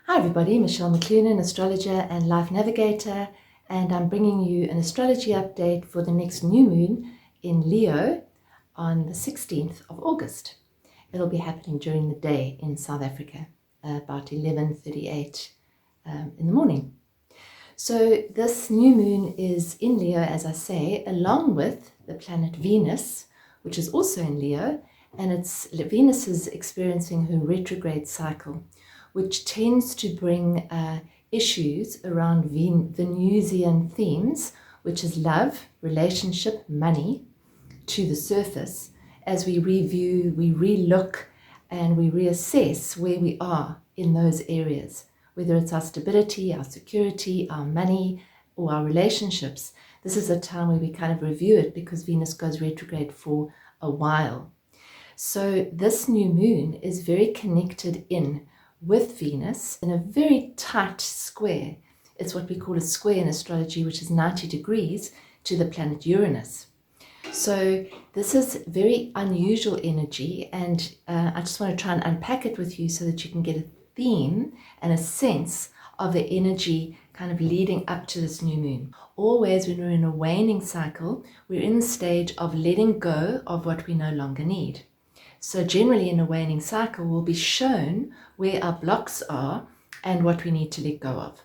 Hi everybody, Michelle McClunan, astrologer and life navigator, and I'm bringing you an astrology update for the next new moon in Leo on the 16th of August. It'll be happening during the day in South Africa, about 11:38 in the morning. So this new moon is in Leo, as I say, along with the planet Venus, which is also in Leo, and Venus is experiencing her retrograde cycle, which tends to bring issues around Venusian themes, which is love, relationship, money, to the surface as we review, we relook, and we reassess where we are in those areas, whether it's our stability, our security, our money, or our relationships. This is a time where we kind of review it because Venus goes retrograde for a while. So this new moon is very connected in with Venus in a very tight square. It's what we call a square in astrology, which is 90 degrees to the planet Uranus. So this is very unusual energy, and I just want to try and unpack it with you so that you can get a theme and a sense of the energy kind of leading up to this new moon. Always when we're in a waning cycle, we're in the stage of letting go of what we no longer need. So generally in a waning cycle, we'll be shown where our blocks are and what we need to let go of.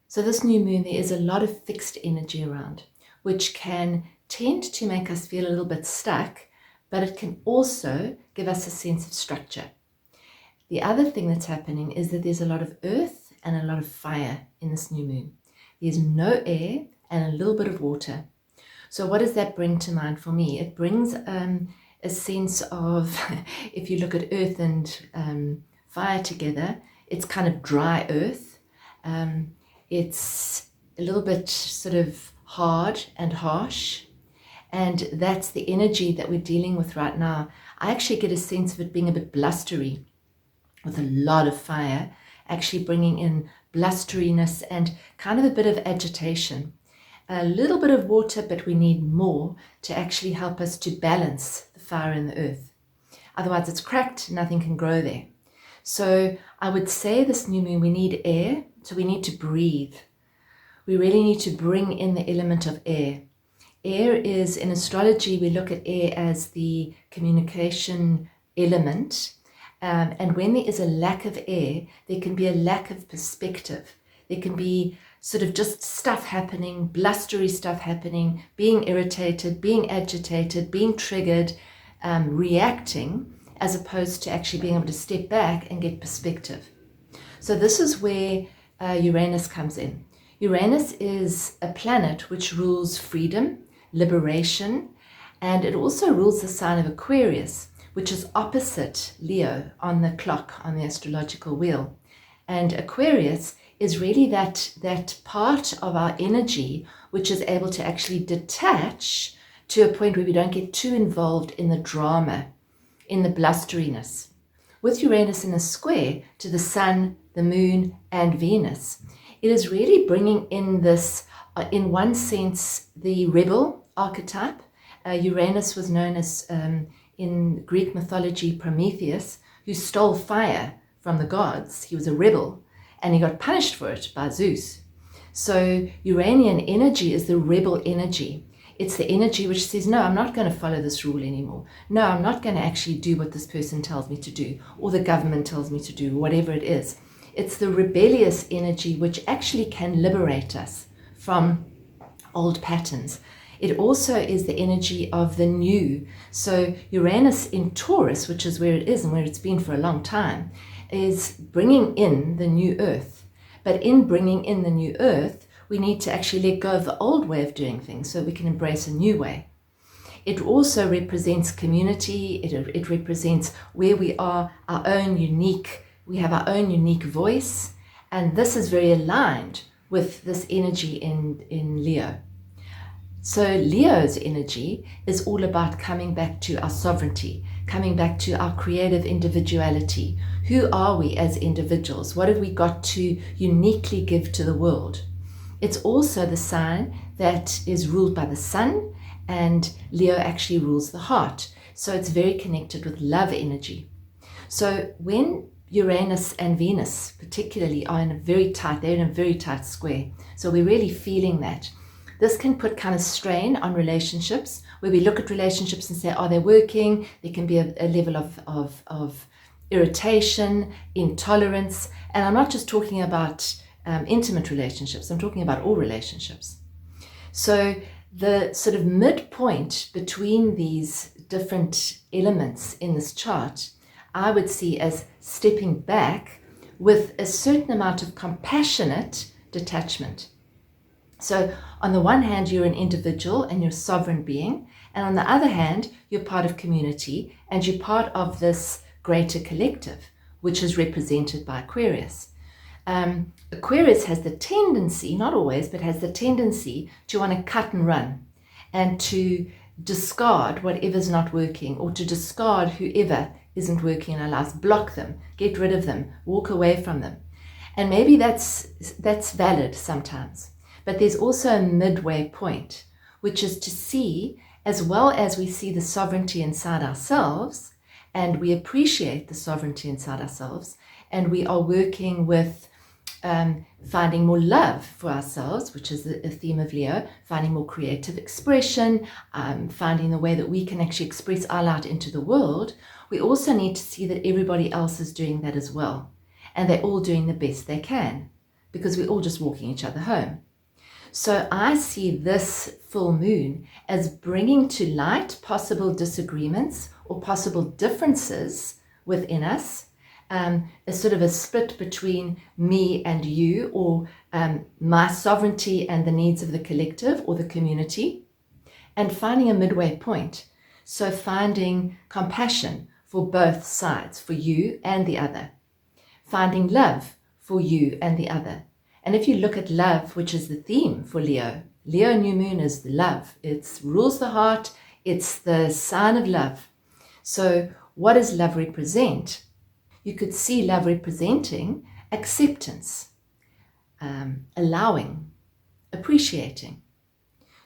So this new moon, there is a lot of fixed energy around, which can tend to make us feel a little bit stuck, but it can also give us a sense of structure. The other thing that's happening is that there's a lot of earth and a lot of fire in this new moon. There's no air and a little bit of water. So what does that bring to mind for me? It brings a sense of, if you look at earth and fire together, it's kind of dry earth. It's a little bit sort of hard and harsh. And that's the energy that we're dealing with right now. I actually get a sense of it being a bit blustery, with a lot of fire, actually bringing in blusteriness and kind of a bit of agitation. A little bit of water, but we need more to actually help us to balance the fire in the earth. Otherwise it's cracked, nothing can grow there. So I would say this new moon, we need air, so we need to breathe. We really need to bring in the element of air. Air is, in astrology, we look at air as the communication element. And when there is a lack of air, there can be a lack of perspective. There can be sort of just stuff happening, blustery stuff happening, being irritated, being agitated, being triggered, reacting, as opposed to actually being able to step back and get perspective. So this is where Uranus comes in. Uranus is a planet which rules freedom, liberation, and it also rules the sign of Aquarius, which is opposite Leo on the clock, on the astrological wheel. And Aquarius is really that part of our energy which is able to actually detach to a point where we don't get too involved in the drama, in the blusteriness. With Uranus in a square to the Sun, the Moon, and Venus, it is really bringing in this, in one sense, the rebel archetype. Uranus was known as, in Greek mythology, Prometheus, who stole fire from the gods. He was a rebel, and he got punished for it by Zeus. So Uranian energy is the rebel energy. It's the energy which says, no, I'm not going to follow this rule anymore. No, I'm not going to actually do what this person tells me to do, or the government tells me to do, whatever it is. It's the rebellious energy which actually can liberate us from old patterns. It also is the energy of the new. So Uranus in Taurus, which is where it is and where it's been for a long time, is bringing in the new earth. But in bringing in the new earth, we need to actually let go of the old way of doing things so we can embrace a new way. It also represents community. It represents where we are, we have our own unique voice. And this is very aligned with this energy in Leo. So Leo's energy is all about coming back to our sovereignty, coming back to our creative individuality. Who are we as individuals? What have we got to uniquely give to the world? It's also the sign that is ruled by the Sun, and Leo actually rules the heart. So it's very connected with love energy. So when Uranus and Venus particularly are they're in a very tight square. So we're really feeling that. This can put kind of strain on relationships, where we look at relationships and say, are they working? There can be a level of irritation, intolerance. And I'm not just talking about intimate relationships, I'm talking about all relationships. So the sort of midpoint between these different elements in this chart, I would see as stepping back with a certain amount of compassionate detachment. So on the one hand, you're an individual and you're a sovereign being. And on the other hand, you're part of community and you're part of this greater collective, which is represented by Aquarius. Aquarius has the tendency, not always, but has the tendency to want to cut and run and to discard whatever's not working, or to discard whoever isn't working in our lives, block them, get rid of them, walk away from them. And maybe that's valid sometimes. But there's also a midway point, which is to see, as well as we see the sovereignty inside ourselves, and we appreciate the sovereignty inside ourselves, and we are working with finding more love for ourselves, which is a theme of Leo, finding more creative expression, finding the way that we can actually express our light into the world. We also need to see that everybody else is doing that as well. And they're all doing the best they can, because we're all just walking each other home. So I see this full moon as bringing to light possible disagreements or possible differences within us, a sort of a split between me and you, or my sovereignty and the needs of the collective or the community, and finding a midway point. So finding compassion for both sides, for you and the other, finding love for you and the other. And if you look at love, which is the theme for Leo new moon is love. It rules the heart. It's the sign of love. So what does love represent? You could see love representing acceptance, allowing, appreciating.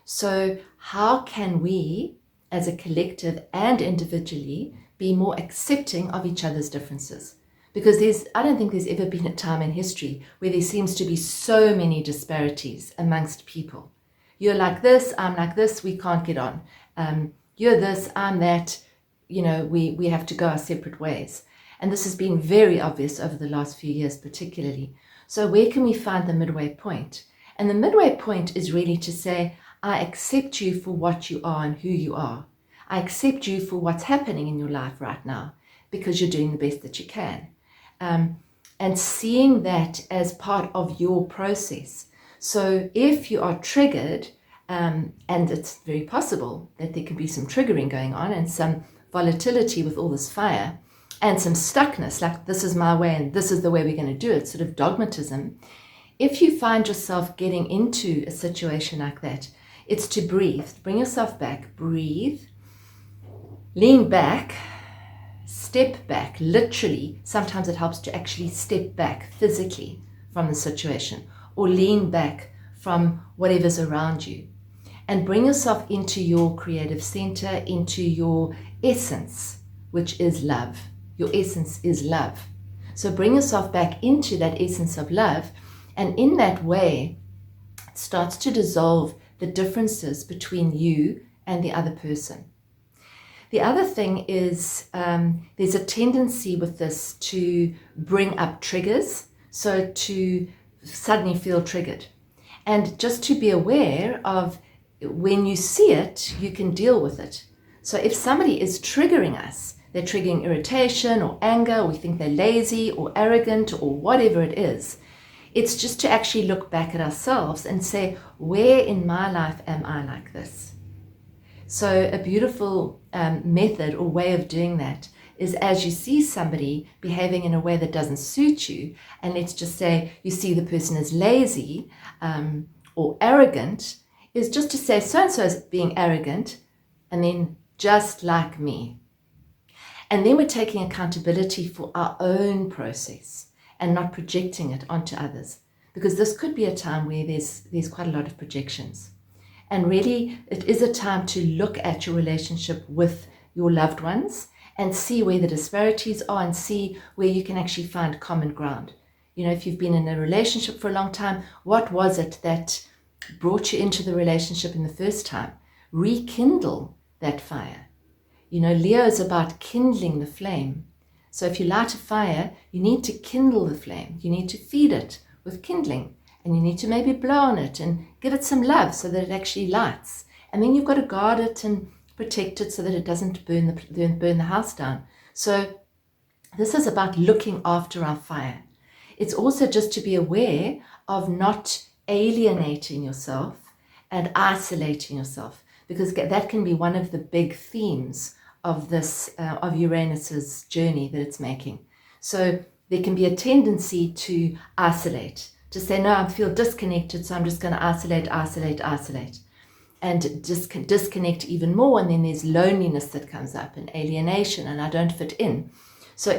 So how can we, as a collective and individually, be more accepting of each other's differences? Because I don't think there's ever been a time in history where there seems to be so many disparities amongst people. You're like this, I'm like this, we can't get on. You're this, I'm that, we have to go our separate ways. And this has been very obvious over the last few years particularly. So where can we find the midway point? And the midway point is really to say, I accept you for what you are and who you are. I accept you for what's happening in your life right now, because you're doing the best that you can. And seeing that as part of your process. So if you are triggered, and it's very possible that there can be some triggering going on and some volatility with all this fire and some stuckness, like this is my way and this is the way we're going to do it, sort of dogmatism. If you find yourself getting into a situation like that, it's to breathe, bring yourself back, breathe, lean back, step back, literally. Sometimes it helps to actually step back physically from the situation, or lean back from whatever's around you, and bring yourself into your creative center, into your essence, which is love. Your essence is love. So bring yourself back into that essence of love, and in that way, it starts to dissolve the differences between you and the other person. The other thing is there's a tendency with this to bring up triggers, so to suddenly feel triggered. And just to be aware of when you see it, you can deal with it. So if somebody is triggering us, they're triggering irritation or anger, or we think they're lazy or arrogant or whatever it is, it's just to actually look back at ourselves and say, where in my life am I like this? So a beautiful method or way of doing that is, as you see somebody behaving in a way that doesn't suit you, and let's just say you see the person as lazy or arrogant, is just to say, so-and-so is being arrogant, and then just like me. And then we're taking accountability for our own process and not projecting it onto others, because this could be a time where there's quite a lot of projections. And really, it is a time to look at your relationship with your loved ones and see where the disparities are and see where you can actually find common ground. If you've been in a relationship for a long time, what was it that brought you into the relationship in the first time? Rekindle that fire. Leo is about kindling the flame. So if you light a fire, you need to kindle the flame. You need to feed it with kindling, and you need to maybe blow on it and give it some love so that it actually lights. And then you've got to guard it and protect it so that it doesn't burn the house down. So this is about looking after our fire. It's also just to be aware of not alienating yourself and isolating yourself, because that can be one of the big themes of this, of Uranus's journey that it's making. So there can be a tendency to isolate, to say, no, I feel disconnected, so I'm just going to isolate, and disconnect even more. And then there's loneliness that comes up and alienation, and I don't fit in. So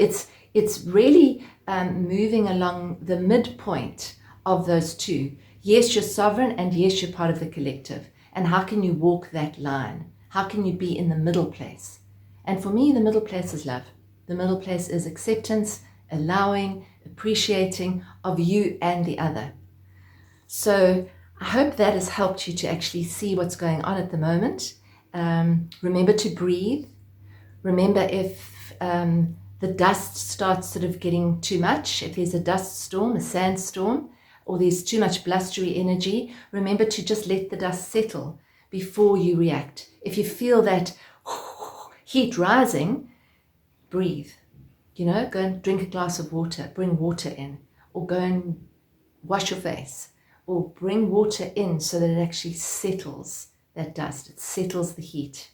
it's really moving along the midpoint of those two. Yes, you're sovereign, and yes, you're part of the collective. And how can you walk that line? How can you be in the middle place? And for me, the middle place is love. The middle place is acceptance, allowing, appreciating of you and the other. So I hope that has helped you to actually see what's going on at the moment. Remember to breathe. Remember if the dust starts sort of getting too much, if there's a dust storm, a sandstorm, or there's too much blustery energy, remember to just let the dust settle before you react. If you feel that heat rising, breathe. Go and drink a glass of water, bring water in, or go and wash your face, or bring water in so that it actually settles that dust, it settles the heat.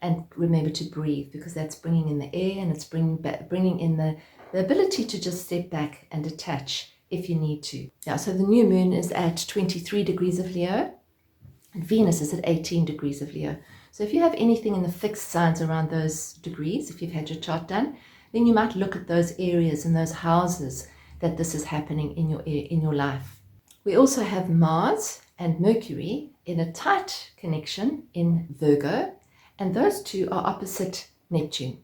And remember to breathe, because that's bringing in the air, and it's bringing in the ability to just step back and detach if you need to. So the new moon is at 23 degrees of Leo, and Venus is at 18 degrees of Leo. So if you have anything in the fixed signs around those degrees, if you've had your chart done, then you might look at those areas and those houses that this is happening in your life. We also have Mars and Mercury in a tight connection in Virgo, and those two are opposite Neptune.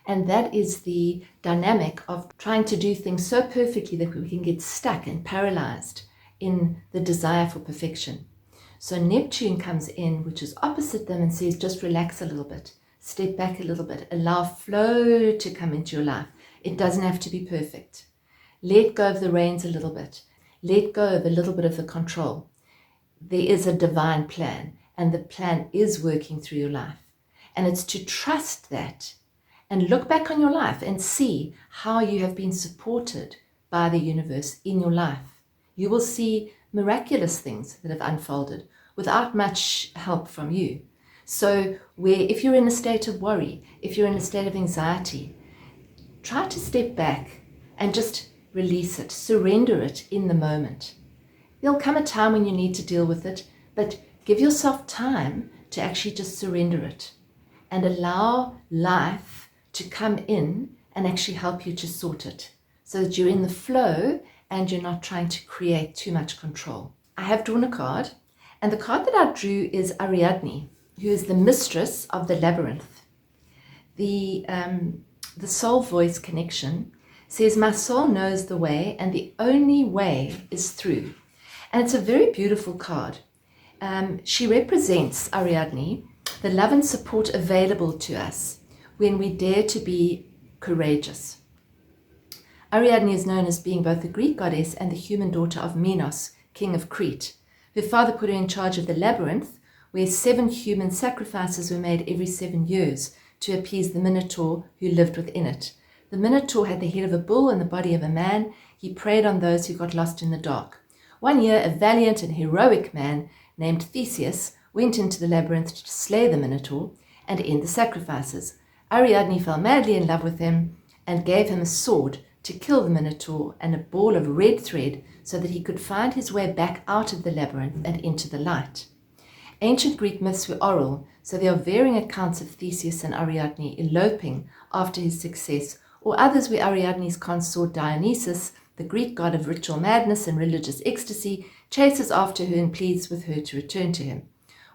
And that is the dynamic of trying to do things so perfectly that we can get stuck and paralyzed in the desire for perfection. So Neptune comes in, which is opposite them, and says, just relax a little bit, step back a little bit, allow flow to come into your life. It doesn't have to be perfect. Let go of the reins a little bit. Let go of a little bit of the control. There is a divine plan, and the plan is working through your life. And it's to trust that and look back on your life and see how you have been supported by the universe in your life. You will see miraculous things that have unfolded without much help from you. So if you're in a state of worry, if you're in a state of anxiety, try to step back and just release it, surrender it in the moment. There'll come a time when you need to deal with it, but give yourself time to actually just surrender it and allow life to come in and actually help you to sort it so that you're in the flow and you're not trying to create too much control. I have drawn a card, and the card that I drew is Ariadne, who is the mistress of the labyrinth. The soul voice connection says, my soul knows the way, and the only way is through. And it's a very beautiful card. She represents, Ariadne, the love and support available to us when we dare to be courageous. Ariadne is known as being both the Greek goddess and the human daughter of Minos, king of Crete. Her father put her in charge of the labyrinth, where 7 human sacrifices were made every 7 years to appease the Minotaur who lived within it. The Minotaur had the head of a bull and the body of a man. He preyed on those who got lost in the dark. One year, a valiant and heroic man named Theseus went into the labyrinth to slay the Minotaur and end the sacrifices. Ariadne fell madly in love with him and gave him a sword to kill the Minotaur and a ball of red thread so that he could find his way back out of the labyrinth and into the light. Ancient Greek myths were oral, so there are varying accounts of Theseus and Ariadne eloping after his success, or others where Ariadne's consort Dionysus, the Greek god of ritual madness and religious ecstasy, chases after her and pleads with her to return to him.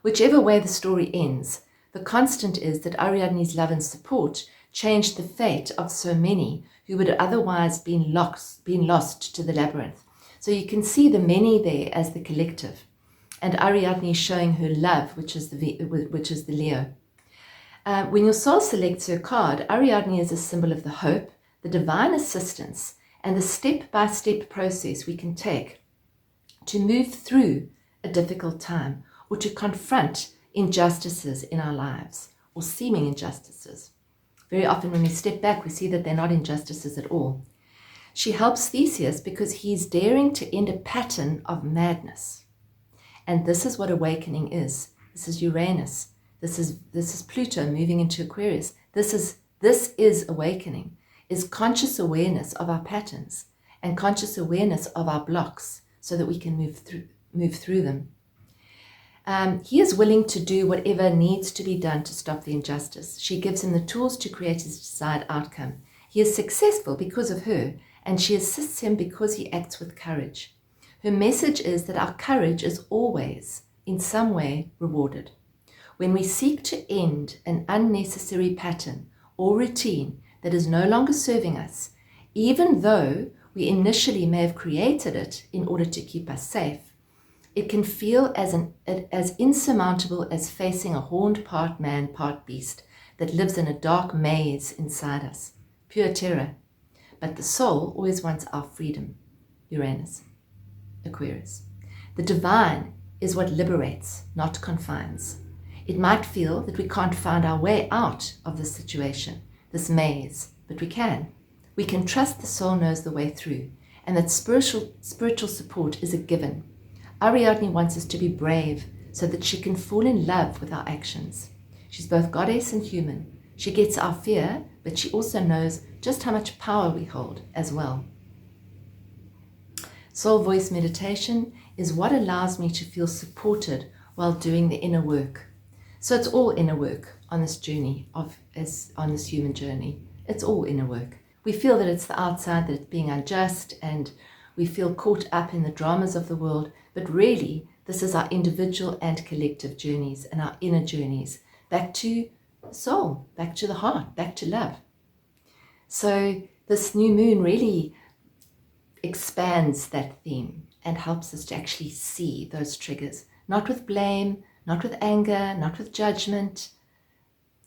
Whichever way the story ends, the constant is that Ariadne's love and support changed the fate of so many who would have otherwise been lost to the labyrinth. So you can see the many there as the collective. And Ariadne is showing her love, which is the Leo. When your soul selects her card, Ariadne is a symbol of the hope, the divine assistance, and the step-by-step process we can take to move through a difficult time or to confront injustices in our lives or seeming injustices. Very often when we step back, we see that they're not injustices at all. She helps Theseus because he's daring to end a pattern of madness. And this is what awakening is. This is Uranus. This is Pluto moving into Aquarius. This is awakening, is conscious awareness of our patterns and conscious awareness of our blocks so that we can move through them. He is willing to do whatever needs to be done to stop the injustice. She gives him the tools to create his desired outcome. He is successful because of her, and she assists him because he acts with courage. Her message is that our courage is always, in some way, rewarded. When we seek to end an unnecessary pattern or routine that is no longer serving us, even though we initially may have created it in order to keep us safe, it can feel as insurmountable as facing a horned part man, part beast that lives in a dark maze inside us. Pure terror. But the soul always wants our freedom. Uranus, Aquarius. The divine is what liberates, not confines. It might feel that we can't find our way out of this situation, this maze, but we can. We can trust the soul knows the way through, and that spiritual support is a given. Ariadne wants us to be brave so that she can fall in love with our actions. She's both goddess and human. She gets our fear, but she also knows just how much power we hold as well. Soul voice meditation is what allows me to feel supported while doing the inner work. So it's all inner work on this journey, on this human journey. It's all inner work. We feel that it's the outside, that it's being unjust, and we feel caught up in the dramas of the world, but really this is our individual and collective journeys and our inner journeys back to the soul, back to the heart, back to love. So this new moon really expands that theme and helps us to actually see those triggers, not with blame, not with anger, not with judgment,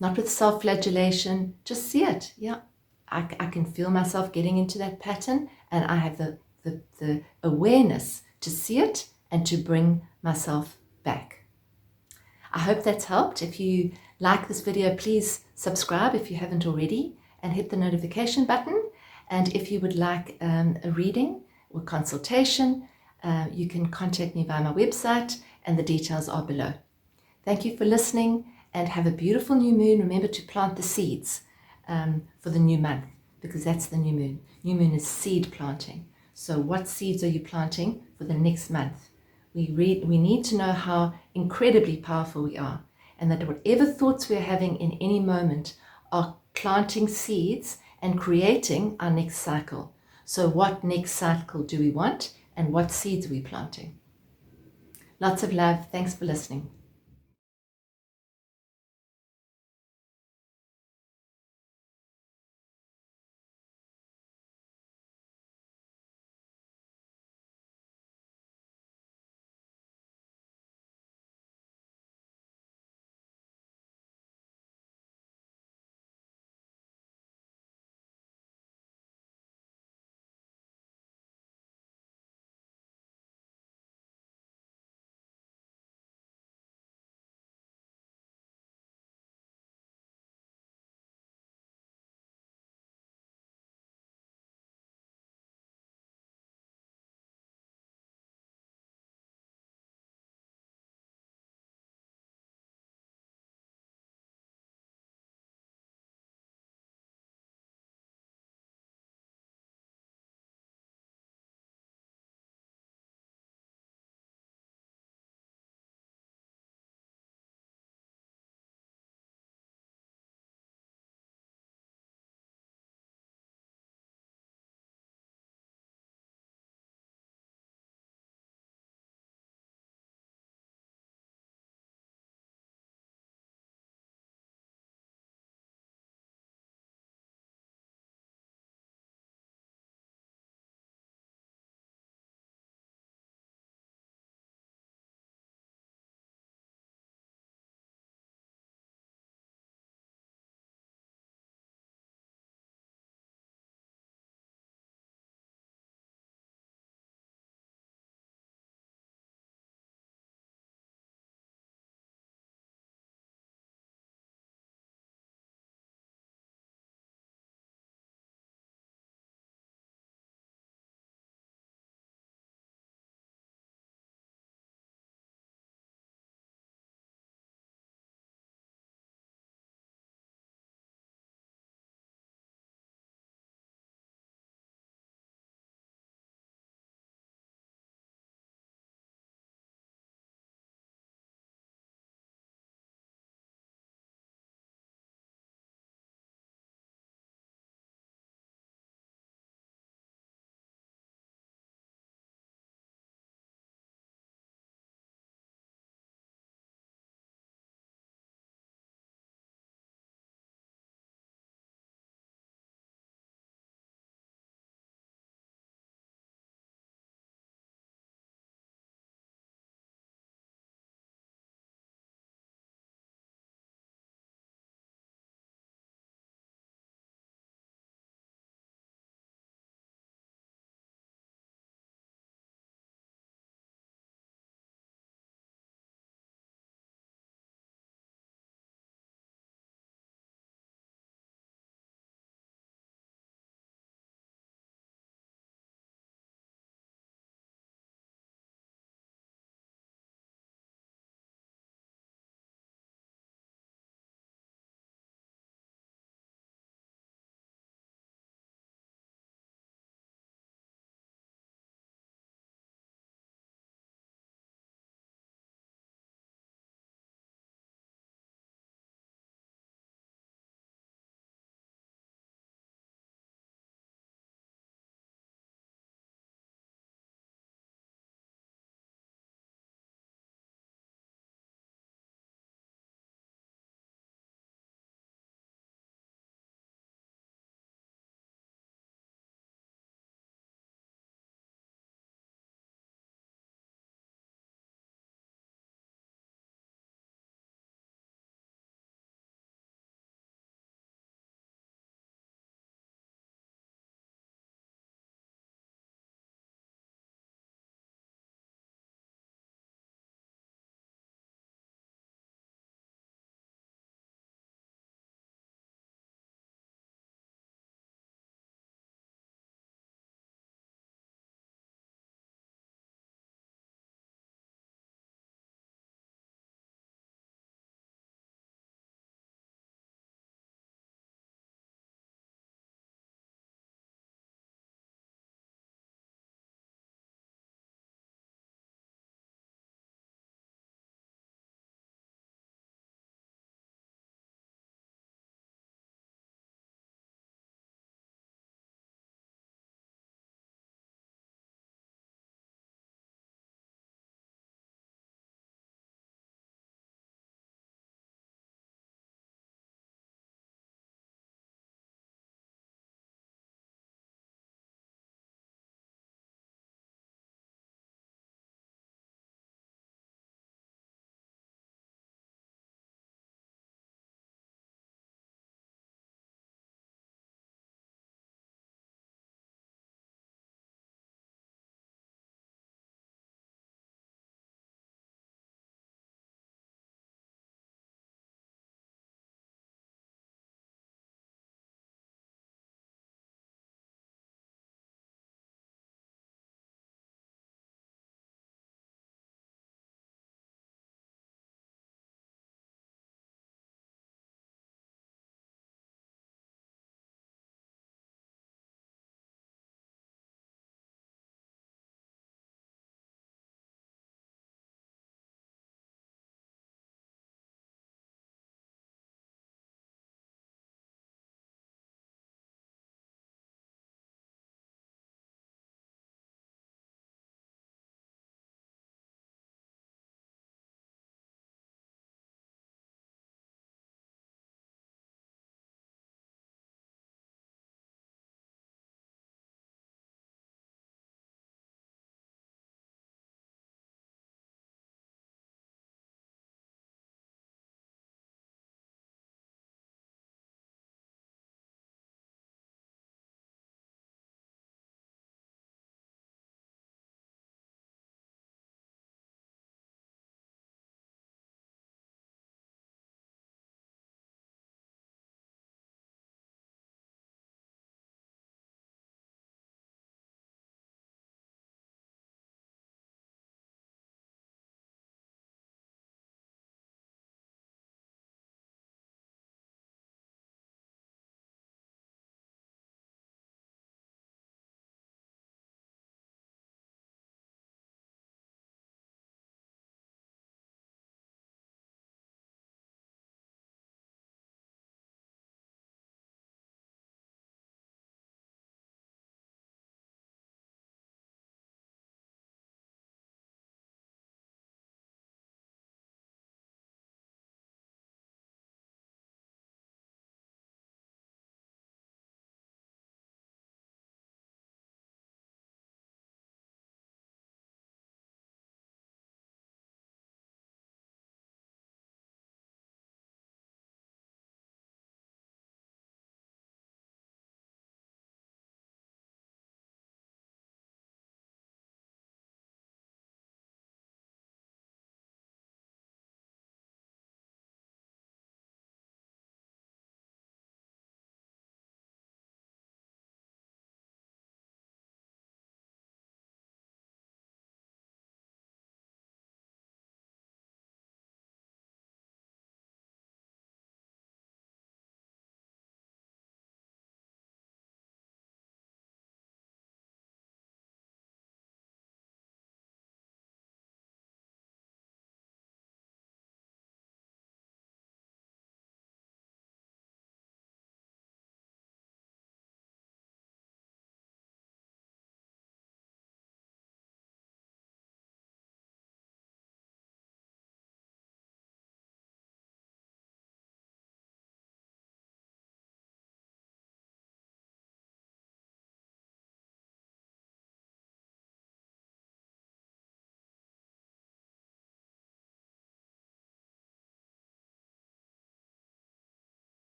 not with self-flagellation. Just see it. Yeah, I can feel myself getting into that pattern, and I have the awareness to see it and to bring myself back. I hope that's helped. If you like this video, please subscribe if you haven't already and hit the notification button. And if you would like a reading or consultation, you can contact me via my website, and the details are below. Thank you for listening, and have a beautiful new moon. Remember to plant the seeds for the new month, because that's the new moon. New moon is seed planting. So what seeds are you planting for the next month? We need to know how incredibly powerful we are, and that whatever thoughts we're having in any moment are planting seeds and creating our next cycle. So what next cycle do we want, and what seeds are we planting? Lots of love. Thanks for listening.